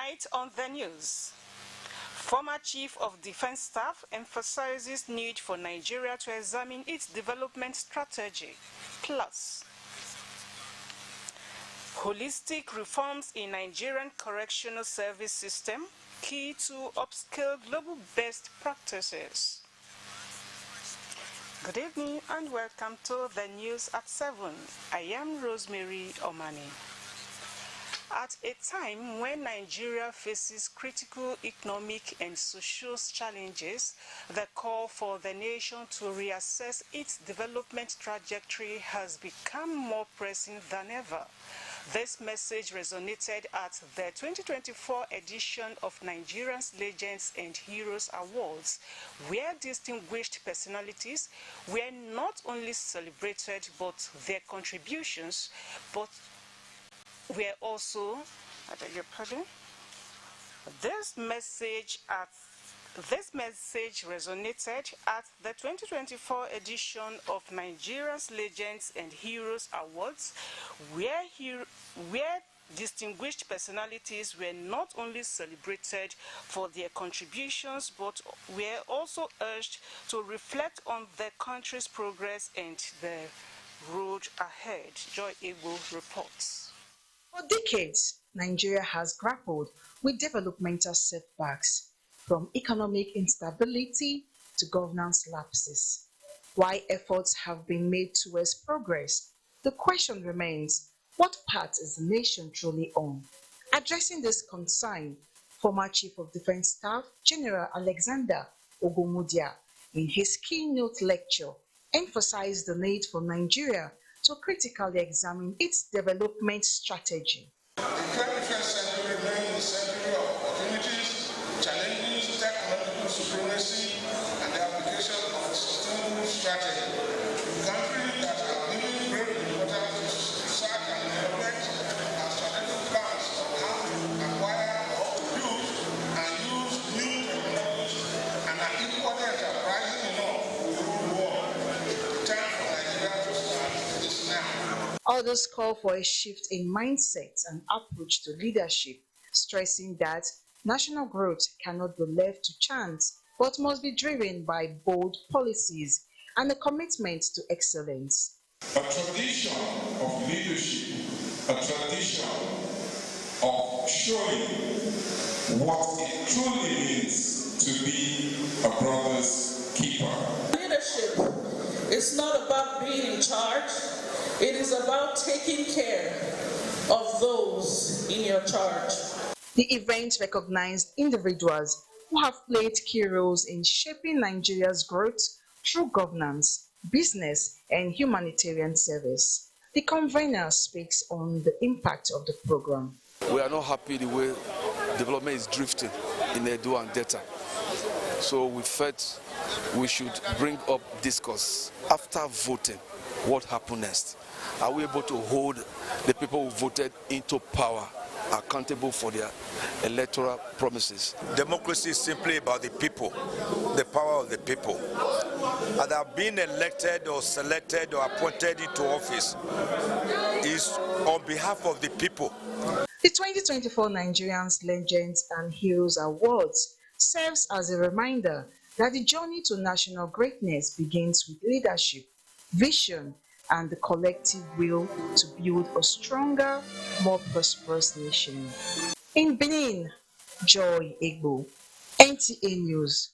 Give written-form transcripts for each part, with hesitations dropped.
Tonight on the news, former Chief of Defense Staff emphasizes need for Nigeria to examine its development strategy. Plus, holistic reforms in Nigerian correctional service system, key to upscale global best practices. Good evening and welcome to the news at 7. I am Rosemary Omani. At a time when Nigeria faces critical economic and social challenges, the call for the nation to reassess its development trajectory has become more pressing than ever. This message resonated at the 2024 edition of Nigeria's Legends and Heroes Awards, where distinguished personalities were not only celebrated but their contributions, but were also, I beg your pardon, this message resonated at the 2024 edition of Nigeria's Legends and Heroes Awards, where distinguished personalities were not only celebrated for their contributions, but were also urged to reflect on the country's progress and the road ahead. Joy Igbo reports. For decades, Nigeria has grappled with developmental setbacks, from economic instability to governance lapses. While efforts have been made towards progress, the question remains, what path is the nation truly on? Addressing this concern, former Chief of Defense Staff General Alexander Ogomudia, in his keynote lecture, emphasized the need for Nigeria to critically examine its development strategy. The 21st century remains a century of opportunities, challenges, technological supremacy, and the application of a sustainable strategy. Countries that are giving great importance to research and development have strategic plans on how to acquire or produce and use new technologies and are equally enterprising enough to rule the world. The time for Nigeria to start is now. Others call for a shift in mindset and approach to leadership, stressing that national growth cannot be left to chance, but must be driven by bold policies and a commitment to excellence. A tradition of leadership, a tradition of showing what it truly means to be a brother's keeper. Leadership is not about being in charge. It is about taking care of those in your charge. The event recognized individuals who have played key roles in shaping Nigeria's growth through governance, business, and humanitarian service. The convener speaks on the impact of the program. We are not happy the way development is drifting in Edo and Delta. So we felt we should bring up discourse after voting. What happened next? Are we able to hold the people who voted into power accountable for their electoral promises? Democracy is simply about the people, the power of the people. Either being elected or selected or appointed into office is on behalf of the people. The 2024 Nigerians Legends and Heroes Awards serves as a reminder that the journey to national greatness begins with leadership, vision, and the collective will to build a stronger, more prosperous nation. In Benin, Joy Igbo, NTA News.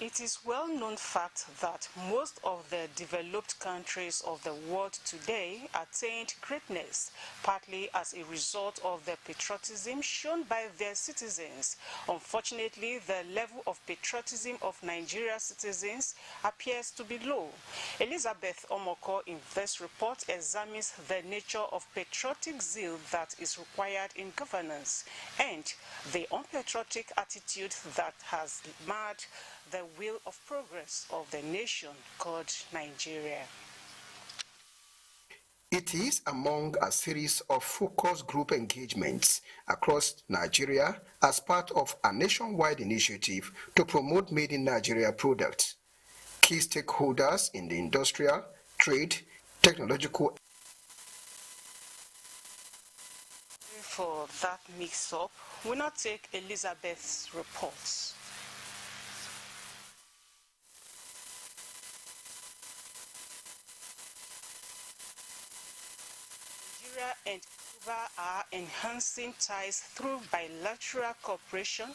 It is well-known fact that most of the developed countries of the world today attained greatness, partly as a result of the patriotism shown by their citizens. Unfortunately, the level of patriotism of Nigeria's citizens appears to be low. Elizabeth Omoko in this report examines the nature of patriotic zeal that is required in governance and the unpatriotic attitude that has marred the will of progress of the nation called Nigeria. It is among a series of focus group engagements across Nigeria as part of a nationwide initiative to promote Made in Nigeria products. Key stakeholders in the industrial, trade, technological that mix-up, we now take Elizabeth's reports. Nigeria and Cuba are enhancing ties through bilateral cooperation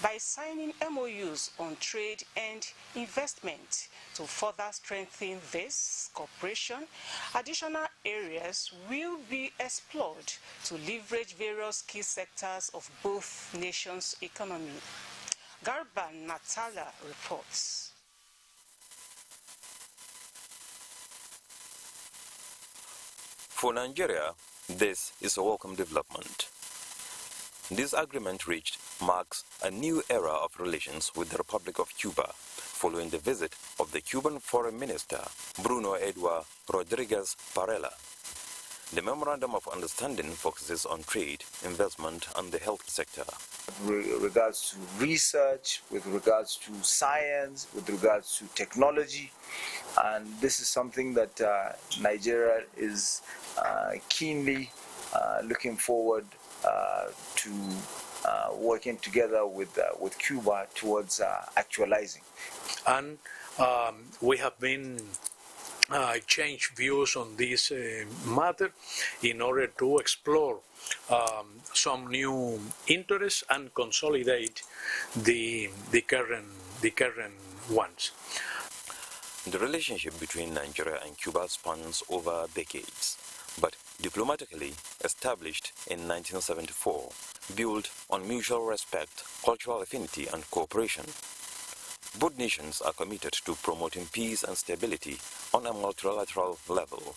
by signing MOUs on trade and investment. To further strengthen this cooperation, additional areas will be explored to leverage various key sectors of both nations' economy. Garba Natala reports. For Nigeria, this is a welcome development. This agreement reached marks a new era of relations with the Republic of Cuba following the visit of the Cuban Foreign Minister, Bruno Eduardo Rodriguez Parela. The Memorandum of Understanding focuses on trade, investment, and the health sector. With regards to research, with regards to science, with regards to technology, and this is something that Nigeria is keenly looking forward to working together with Cuba towards actualizing. And we have been exchange views on this matter in order to explore some new interests and consolidate the current ones. The relationship between Nigeria and Cuba spans over decades, but diplomatically established in 1974, built on mutual respect, cultural affinity, and cooperation. Both nations are committed to promoting peace and stability on a multilateral level.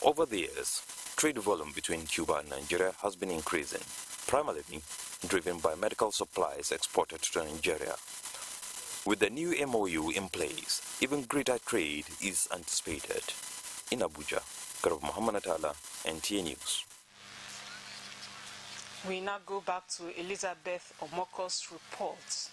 Over the years, trade volume between Cuba and Nigeria has been increasing, primarily driven by medical supplies exported to Nigeria. With the new MOU in place, even greater trade is anticipated. In Abuja, Garba Muhammad Atala, NTA News. We now go back to Elizabeth Omoko's report.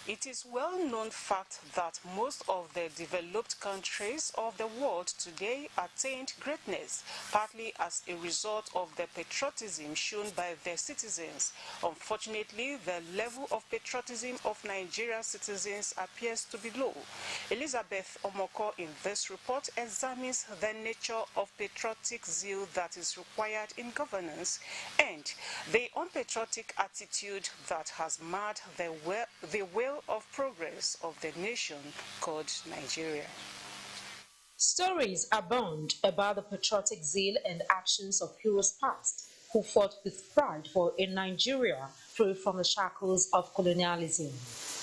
It is well-known fact that most of the developed countries of the world today attained greatness, partly as a result of the patriotism shown by their citizens. Unfortunately, the level of patriotism of Nigeria's citizens appears to be low. Elizabeth Omoko in this report examines the nature of patriotic zeal that is required in governance and the unpatriotic attitude that has marred the will of progress of the nation called Nigeria. Stories abound about the patriotic zeal and actions of heroes past who fought with pride for a Nigeria free from the shackles of colonialism.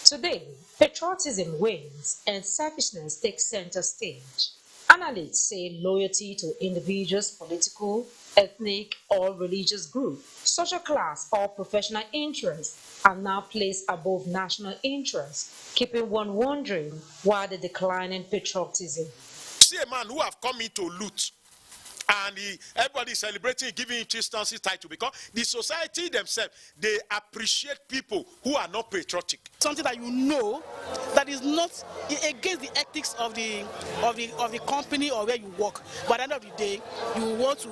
Today, patriotism wanes and selfishness takes center stage. Analysts say loyalty to individuals' political, ethnic, or religious group, social class, or professional interests are now placed above national interests, keeping one wondering why the decline in patriotism. See a man who have come in to loot, and everybody is celebrating, giving him chieftaincy title because the society themselves, they appreciate people who are not patriotic. Something that you know that is not against the ethics of the company or where you work, but at the end of the day, you want to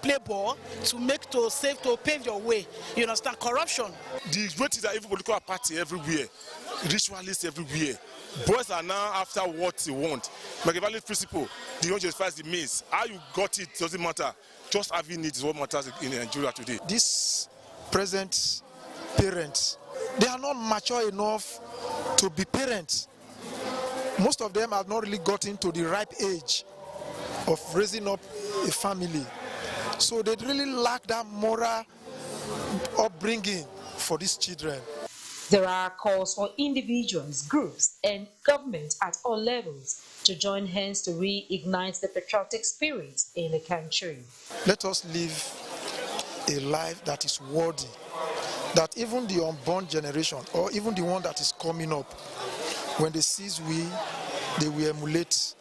play ball to pave your way. You understand? Corruption. The great is that every political party everywhere, ritualists everywhere. Boys are now after what they want. Machiavellian principle, the one justifies the means. How you got it doesn't matter. Just having it is what matters in Nigeria today. These present parents, they are not mature enough to be parents. Most of them have not really gotten to the ripe age of raising up a family. So they really lack that moral upbringing for these children. There are calls for individuals, groups, and government at all levels to join hands to reignite the patriotic spirit in the country. Let us live a life that is worthy, that even the unborn generation, or even the one that is coming up, when they see they will emulate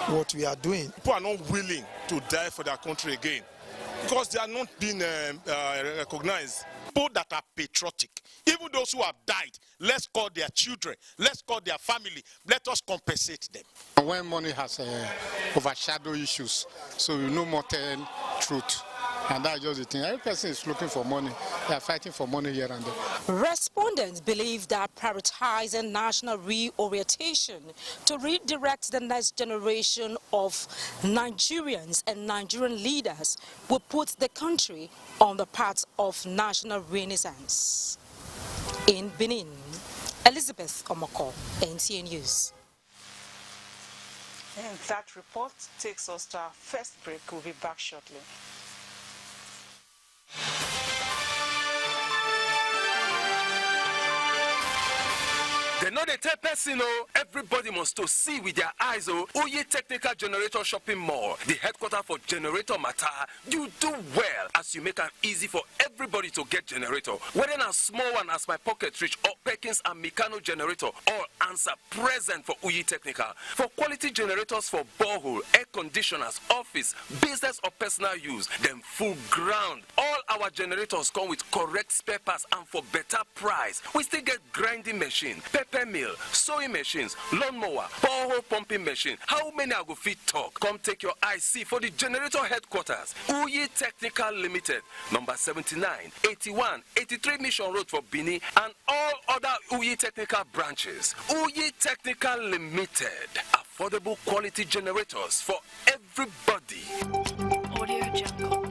what we are doing. People are not willing to die for their country again because they are not being recognized. People that are patriotic, even those who have died, let's call their children, let's call their family, let us compensate them. When money has overshadowed issues, so you no more tell truth. And that's just the thing. Every person is looking for money. They are fighting for money here and there. Respondents believe that prioritizing national reorientation to redirect the next generation of Nigerians and Nigerian leaders will put the country on the path of national renaissance. In Benin, Elizabeth Omoko, NTA News. And that report takes us to our first break. We'll be back shortly. They know they tell person, oh, everybody must to see with their eyes, oh, Oye Technical Generator Shopping Mall, the headquarters for generator matter. You do well as you make it easy for everybody to get generator. Whether a small one as my pocket reach or Perkins and Meccano generator, all answer present for Oye Technical. For quality generators for borehole, air conditioners, office, business or personal use, them full ground. All our generators come with correct spare parts and for better price. We still get grinding machine, pepper mill, sewing machines, lawnmower, borehole pumping machine. How many I go fit talk? Come take your IC for the generator headquarters. Oye Technical Limited, number 79, 81, 83 Mission Road for Benin and all other Oye Technical branches. Oye Technical Limited, affordable quality generators for everybody. Audio Jungle.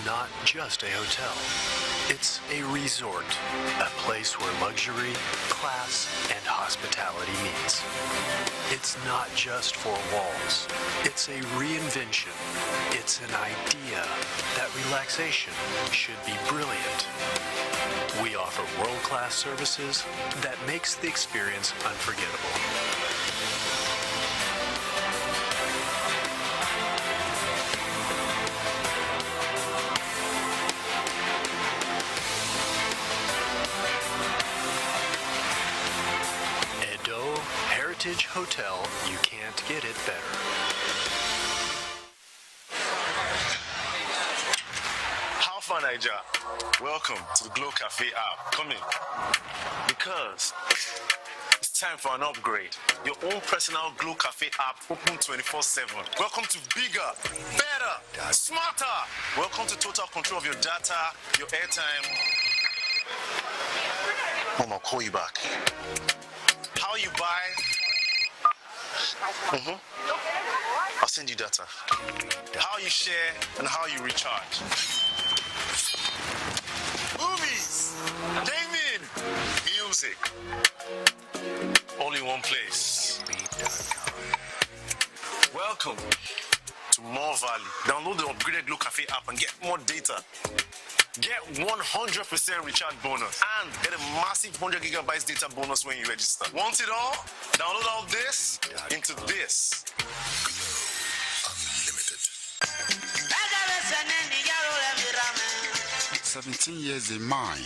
Not just a hotel. It's a resort, a place where luxury, class, and hospitality meets. It's not just four walls. It's a reinvention. It's an idea that relaxation should be brilliant. We offer world-class services that makes the experience unforgettable. Hotel, you can't get it better. How far, Niger? Welcome to the Glow Cafe app. Come in. Because it's time for an upgrade. Your own personal Glow Cafe app open 24/7. Welcome to bigger, better, smarter. Welcome to total control of your data, your airtime. Mom, I'll call you back. How you buy? I'll send you data. How you share and how you recharge. Movies, gaming, music, all in one place. Welcome to More Valley. Download the upgraded Glow Cafe app and get more data. Get 100% recharge bonus and get a massive 100 gigabytes data bonus when you register. Want it all? Download all this into this. Unlimited. 17 years in mind.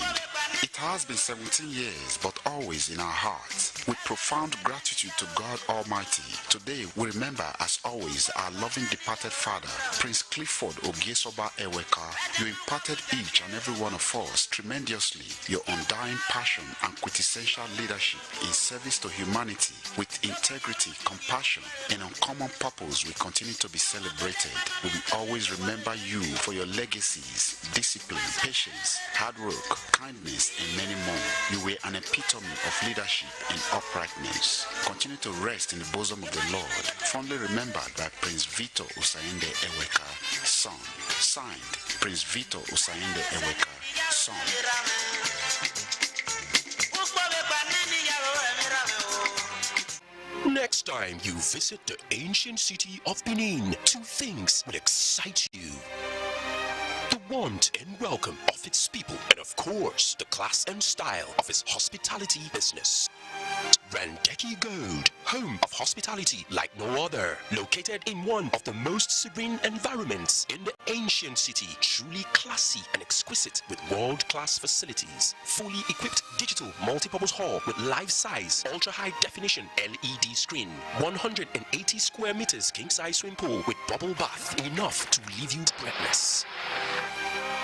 It has been 17 years, but always in our hearts. With profound gratitude to God Almighty, today we remember, as always, our loving departed father, Prince Clifford Ogiesoba Eweka. You imparted each and every one of us tremendously your undying passion and quintessential leadership in service to humanity. With integrity, compassion, and uncommon purpose, we continue to be celebrated. We will always remember you for your legacies, discipline, patience, hard work, kindness, and many more. You were an epitome of leadership and uprightness. Continue to rest in the bosom of the Lord. Fondly remembered by Prince Vito Usayende Eweka, son. Signed, Prince Vito Usayende Eweka, son. Next time you visit the ancient city of Benin, two things will excite you. The warmth and welcome of its people, and of course, the class and style of its hospitality business. Rendeki Gold, home of hospitality like no other. Located in one of the most serene environments in the ancient city. Truly classy and exquisite with world-class facilities. Fully equipped digital multipurpose hall with life-size, ultra-high definition LED screen. 180 square meters king-size swimming pool with bubble bath. Enough to leave you breathless.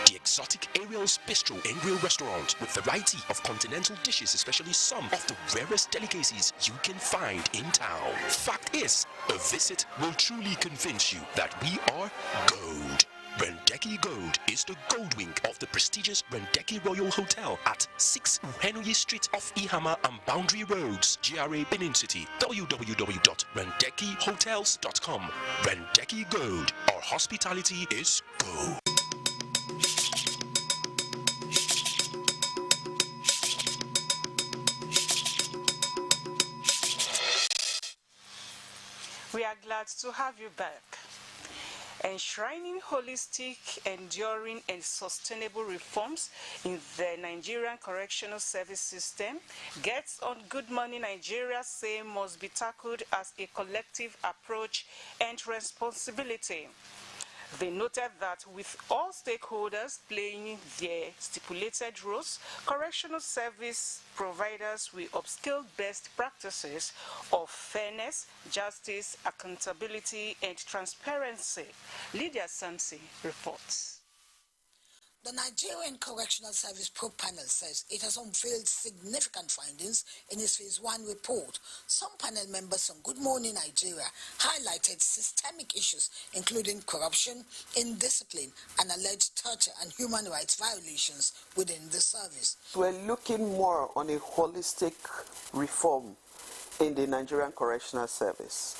The exotic Ariel's Bistro and Grill Restaurant with variety of continental dishes, especially some of the rarest delicacies you can find in town. Fact is, a visit will truly convince you that we are gold. Rendeki Gold is the gold wing of the prestigious Rendeki Royal Hotel at 6 Henry Street off Ihama and Boundary Roads, GRA Benin City. www.rendekihotels.com. Rendeki Gold. Our hospitality is gold. We are glad to have you back. Enshrining holistic, enduring, and sustainable reforms in the Nigerian correctional service system gets on Good Morning Nigeria say must be tackled as a collective approach and responsibility. They noted that with all stakeholders playing their stipulated roles, correctional service providers will upskill best practices of fairness, justice, accountability, and transparency. Lydia Samsi reports. The Nigerian Correctional Service Probe Panel says it has unveiled significant findings in its Phase 1 report. Some panel members on Good Morning Nigeria highlighted systemic issues including corruption, indiscipline, and alleged torture and human rights violations within the service. We're looking more on a holistic reform in the Nigerian Correctional Service.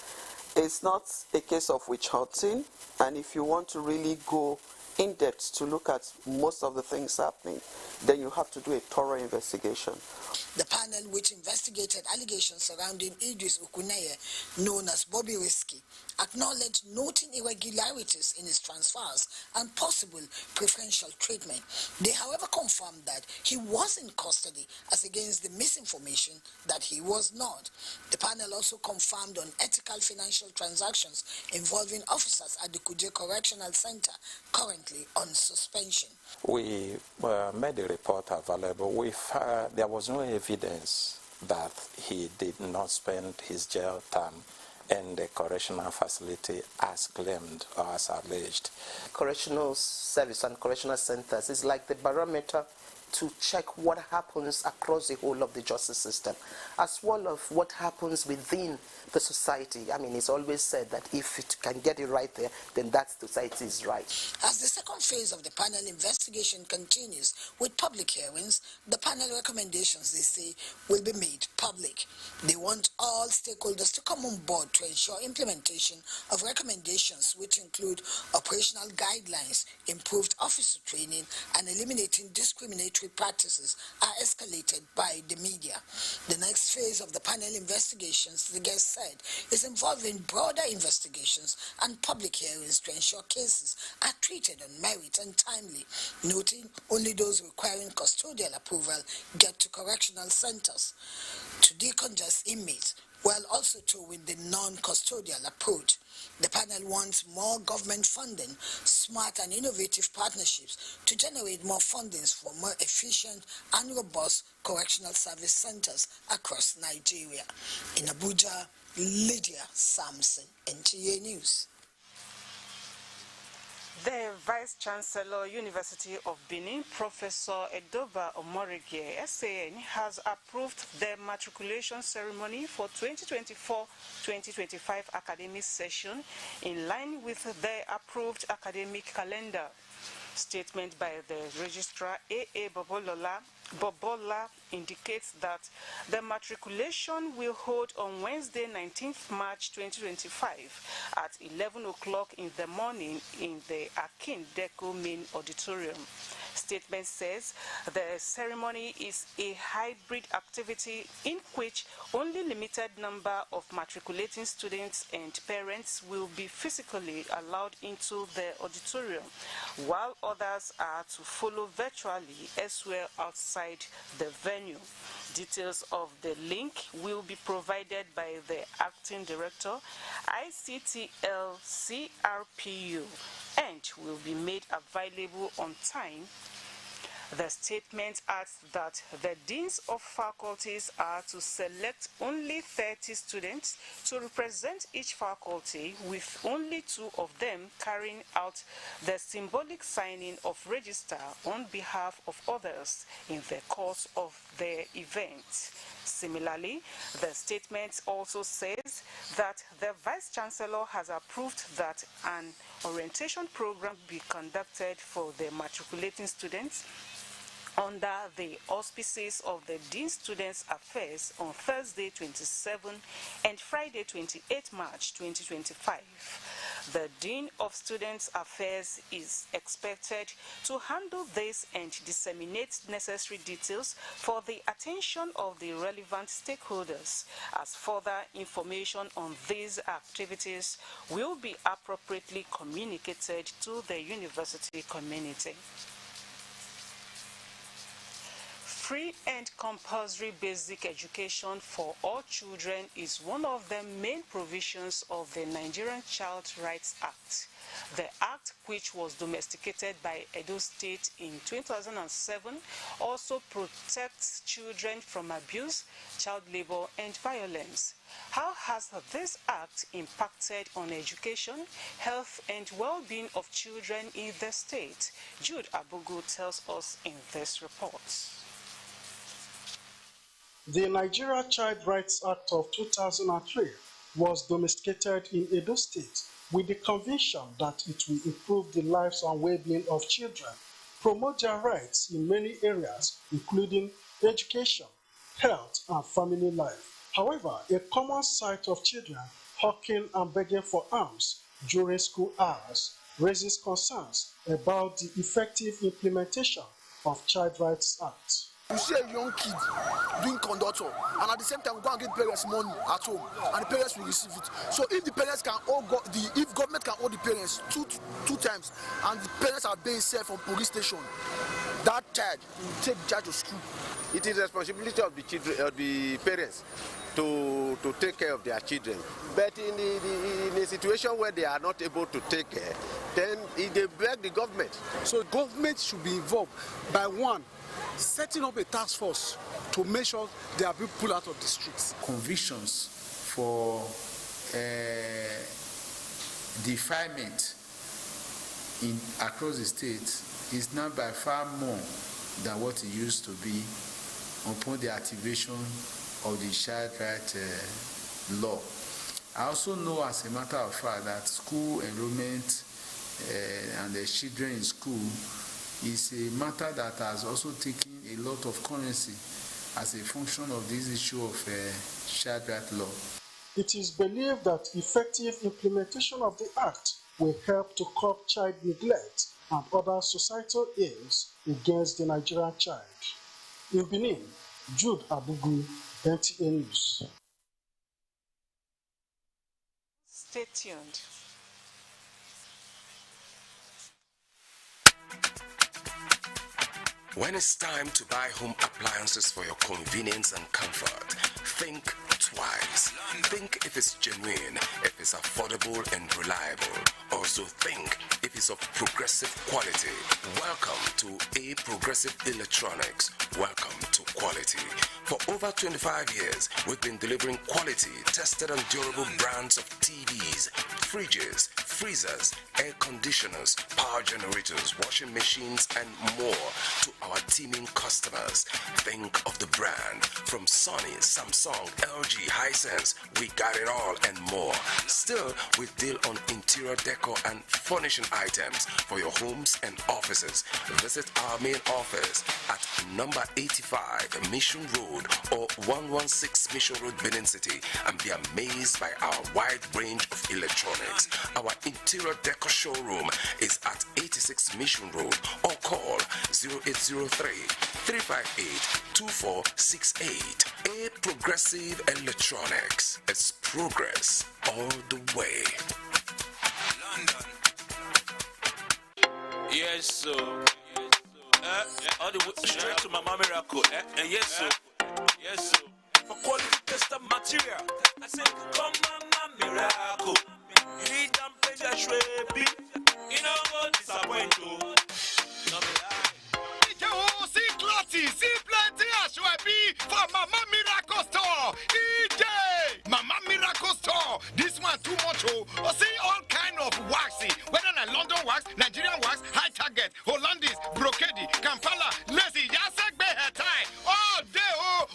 It's not a case of witch hunting, and if you want to really go in depth to look at most of the things happening, then you have to do a thorough investigation. The panel, which investigated allegations surrounding Idris Okuneye, known as Bobby Risky, acknowledged noting irregularities in his transfers and possible preferential treatment. They, however, confirmed that he was in custody as against the misinformation that he was not. The panel also confirmed unethical financial transactions involving officers at the Kuje Correctional Center, currently on suspension. We made the report available. There was no evidence that he did not spend his jail term in the correctional facility as claimed or as alleged. Correctional service and correctional centers is like the barometer to check what happens across the whole of the justice system, as well as what happens within the society. I mean, it's always said that if it can get it right there, then that society is right. As the second phase of the panel investigation continues with public hearings, the panel recommendations, they say, will be made public. They want all stakeholders to come on board to ensure implementation of recommendations, which include operational guidelines, improved officer training, and eliminating discriminatory practices are escalated by the media. The next phase of the panel investigations, the guest said, is involving broader investigations and public hearings to ensure cases are treated on merit and timely, noting only those requiring custodial approval get to correctional centers to decongest inmates, while also towing the non-custodial approach. The panel wants more government funding, smart and innovative partnerships to generate more fundings for more efficient and robust correctional service centers across Nigeria. In Abuja, Lydia Samson, NTA News. The Vice-Chancellor, University of Benin, Professor Edoba Omorige, SAN, has approved the matriculation ceremony for 2024-2025 academic session in line with the approved academic calendar. Statement by the Registrar A.A. Bobola indicates that the matriculation will hold on Wednesday, 19th March 2025 at 11 o'clock in the morning in the Akin Deco Main Auditorium. statement says the ceremony is a hybrid activity in which only limited number of matriculating students and parents will be physically allowed into the auditorium, while others are to follow virtually elsewhere outside the venue. Details of the link will be provided by the Acting Director, ICTL CRPU, and will be made available on time. The statement adds that the deans of faculties are to select only 30 students to represent each faculty, with only 2 of them carrying out the symbolic signing of register on behalf of others in the course of the event. Similarly, the statement also says that the Vice Chancellor has approved that an orientation program be conducted for the matriculating students under the auspices of the Dean Students Affairs on Thursday 27 and Friday 28 March 2025. The Dean of Students Affairs is expected to handle this and disseminate necessary details for the attention of the relevant stakeholders, as further information on these activities will be appropriately communicated to the university community. Free and compulsory basic education for all children is one of the main provisions of the Nigerian Child Rights Act. The act, which was domesticated by Edo State in 2007, also protects children from abuse, child labor, and violence. How has this act impacted on education, health, and well-being of children in the state? Jude Abugu tells us in this report. The Nigeria Child Rights Act of 2003 was domesticated in Edo State with the conviction that it will improve the lives and well-being of children, promote their rights in many areas, including education, health, and family life. However, a common sight of children hawking and begging for alms during school hours raises concerns about the effective implementation of Child Rights Act. You see a young kid doing conductor, and at the same time go and get parents money at home, and the parents will receive it. So if the parents can all if government can hold the parents two times, and the parents are being served from police station, that child will take charge of school. It is the responsibility of the children, the parents, to take care of their children. But in a situation where they are not able to take care, then they beg the government. So government should be involved by one, setting up a task force to make sure they are being pulled out of the streets. Convictions for defilement across the state is now by far more than what it used to be upon the activation of the child right law. I also know, as a matter of fact, that school enrollment and the children in school is a matter that has also taken a lot of currency as a function of this issue of child right law. It is believed that effective implementation of the Act will help to curb child neglect and other societal ills against the Nigerian child. In Benin, Jude Abugu, NTA News. Stay tuned. When it's time to buy home appliances for your convenience and comfort, think twice. Think if it's genuine, if it's affordable and reliable. Also think if it's of progressive quality. Welcome to A Progressive Electronics. Welcome to quality. For over 25 years, we've been delivering quality, tested and durable brands of TVs, fridges, freezers, air conditioners, power generators, washing machines, and more to our teeming customers. Think of the brand from Sony, Samsung, LG, Hisense. We got it all and more. Still, we deal on interior decor and furnishing items for your homes and offices. Visit our main office at number 85 Mission Road or 116 Mission Road, Benin City, and be amazed by our wide range of electronics. Our interior decor showroom is at 86 Mission Road, or call 0803-358-2468. A Progressive Electronics. It's progress all the way. London. Yes, so. All the way straight to Mama Miracle. Yes, so. Yes, so. For quality tested material, I say, come Mama Miracle. You need temperature, baby. You know what disappoint you. See plenty Ashwebi for Mama Miracle Store. EJ Mama Miracle Store. This one too much. Oh, see all kind of waxy. Whether na London wax, Nigerian wax, high target, Hollandis, brocade, Kampala, lazy, Yasek tie. All day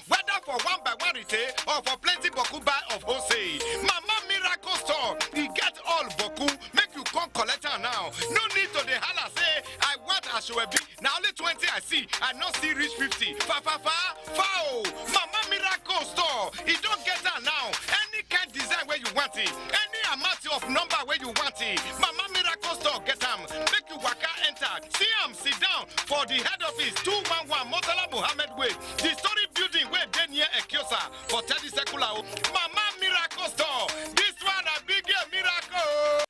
whether for one by one retail or for plenty boku buy of wholesale. Mama Miracle Store. He get all boku. Make you come collect her now. No need to the holla say I want Ashwebi. Now only 20 I see. I not see reach 50. Foul. Mama Miracle Store. It don't get her now. Any kind design where you want it. Any amount of number where you want it. Mama Miracle Store get them. Make you waka enter. See sit down for the head office 211 Motala Muhammad Way. The story building where they near Ekiosa for 30 Secular. Mama Miracle Store. This one a big miracle.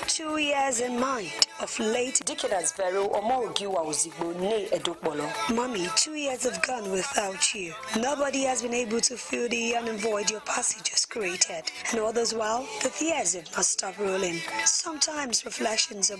2 years in mind of late Dickedas Vero Omogiwa Ozigbo Ne Edokbolo. Mommy, 2 years have gone without you. Nobody has been able to fill the yearn and void your passage has created. And all this while, the years have not stopped rolling. Sometimes reflections about